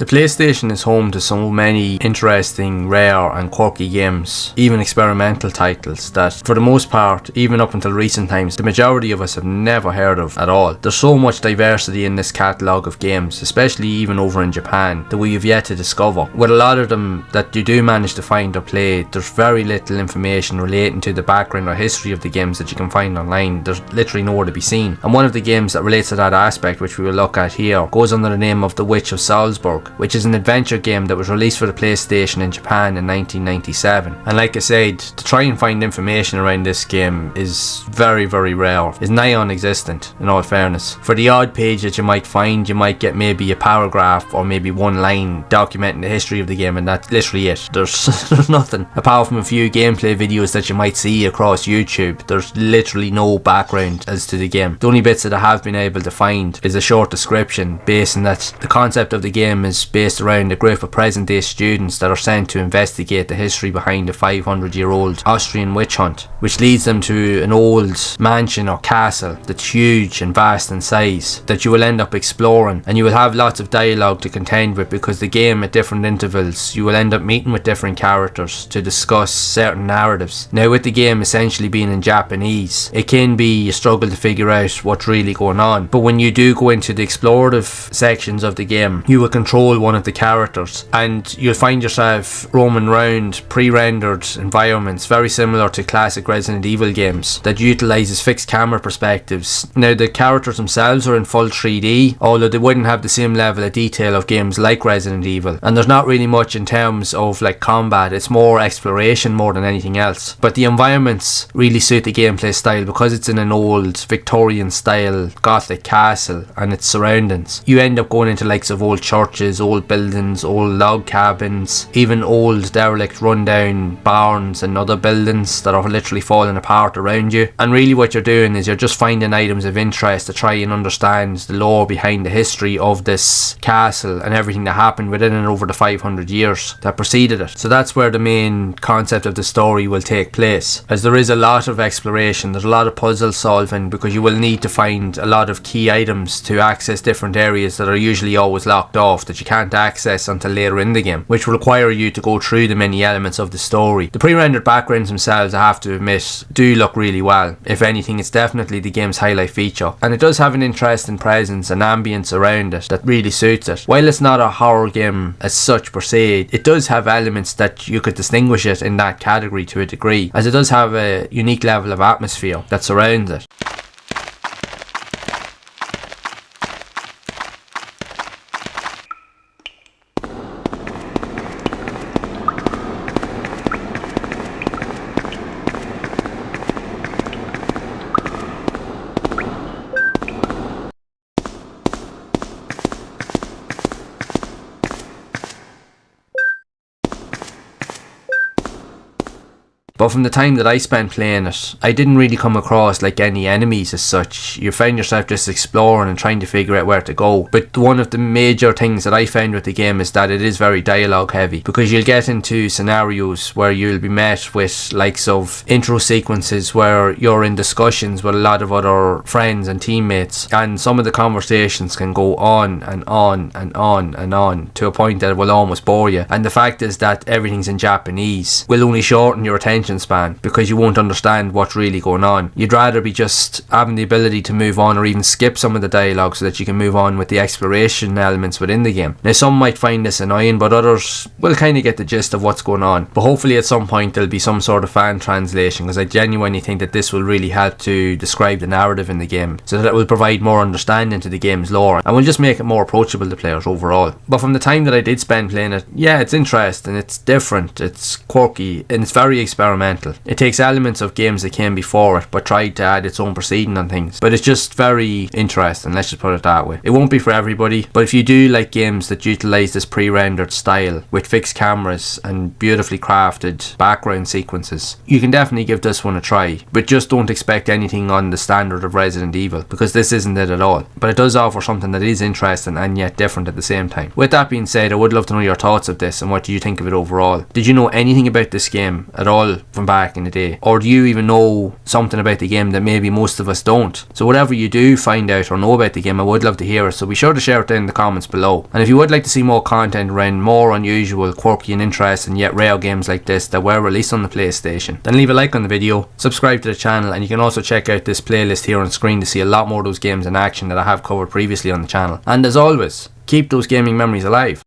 The PlayStation is home to so many interesting, rare and quirky games, even experimental titles that, for the most part, even up until recent times, the majority of us have never heard of at all. There's so much diversity in this catalogue of games, especially even over in Japan, that we have yet to discover. With a lot of them that you do manage to find or play, there's very little information relating to the background or history of the games that you can find online. There's literally nowhere to be seen. And one of the games that relates to that aspect, which we will look at here, goes under the name of The Witch of Salzburg, which is an adventure game that was released for the PlayStation in Japan in 1997. And like I said, to try and find information around this game is very, very rare. It's nigh non-existent, in all fairness. For the odd page that you might find, you might get maybe a paragraph or maybe one line documenting the history of the game, and that's literally it. There's nothing. Apart from a few gameplay videos that you might see across YouTube, there's literally no background as to the game. The only bits that I have been able to find is a short description based on that the concept of the game is based around a group of present day students that are sent to investigate the history behind a 500-year-old Austrian witch hunt, which leads them to an old mansion or castle that's huge and vast in size that you will end up exploring, and you will have lots of dialogue to contend with, because the game at different intervals you will end up meeting with different characters to discuss certain narratives. Now, with the game essentially being in Japanese, it can be a struggle to figure out what's really going on, but when you do go into the explorative sections of the game, you will control one of the characters and you'll find yourself roaming around pre-rendered environments very similar to classic Resident Evil games that utilises fixed camera perspectives. Now, the characters themselves are in full 3D, although they wouldn't have the same level of detail of games like Resident Evil, and there's not really much in terms of like combat. It's more exploration more than anything else, but the environments really suit the gameplay style because it's in an old Victorian style gothic castle and its surroundings. You end up going into likes of old churches, old buildings, old log cabins, even old derelict rundown barns and other buildings that are literally falling apart around you. And really what you're doing is you're just finding items of interest to try and understand the lore behind the history of this castle and everything that happened within and over the 500 years that preceded it. So that's where the main concept of the story will take place, as there is a lot of exploration, there's a lot of puzzle solving, because you will need to find a lot of key items to access different areas that are usually always locked off, that you can't access until later in the game, which will require you to go through the many elements of the story. The pre-rendered backgrounds themselves, I have to admit, do look really well. If anything, it's definitely the game's highlight feature, and it does have an interesting presence and ambience around it that really suits it. While it's not a horror game as such per se, it does have elements that you could distinguish it in that category to a degree, as it does have a unique level of atmosphere that surrounds it. But from the time that I spent playing it, I didn't really come across like any enemies as such. You find yourself just exploring and trying to figure out where to go. But one of the major things that I found with the game is that it is very dialogue heavy, because you'll get into scenarios where you'll be met with likes of intro sequences where you're in discussions with a lot of other friends and teammates, and some of the conversations can go on and on and on and on to a point that it will almost bore you. And the fact is that everything's in Japanese will only shorten your attention span, because you won't understand what's really going on. You'd rather be just having the ability to move on or even skip some of the dialogue so that you can move on with the exploration elements within the game. Now, some might find this annoying, but others will kind of get the gist of what's going on. But hopefully at some point there'll be some sort of fan translation, because I genuinely think that this will really help to describe the narrative in the game, so that it will provide more understanding to the game's lore and will just make it more approachable to players overall. But from the time that I did spend playing it, yeah, it's interesting, it's different, it's quirky, and it's very experimental. It takes elements of games that came before it, but tried to add its own proceeding on things. But it's just very interesting, let's just put it that way. It won't be for everybody, but if you do like games that utilise this pre-rendered style with fixed cameras and beautifully crafted background sequences, you can definitely give this one a try. But just don't expect anything on the standard of Resident Evil, because this isn't it at all. But it does offer something that is interesting and yet different at the same time. With that being said, I would love to know your thoughts of this and what do you think of it overall. Did you know anything about this game at all from back in the day? Or do you even know something about the game that maybe most of us don't? So whatever you do find out or know about the game, I would love to hear it, so be sure to share it down in the comments below. And if you would like to see more content around more unusual, quirky and interesting yet rare games like this that were released on the PlayStation, then leave a like on the video, subscribe to the channel, and you can also check out this playlist here on screen to see a lot more of those games in action that I have covered previously on the channel. And as always, keep those gaming memories alive.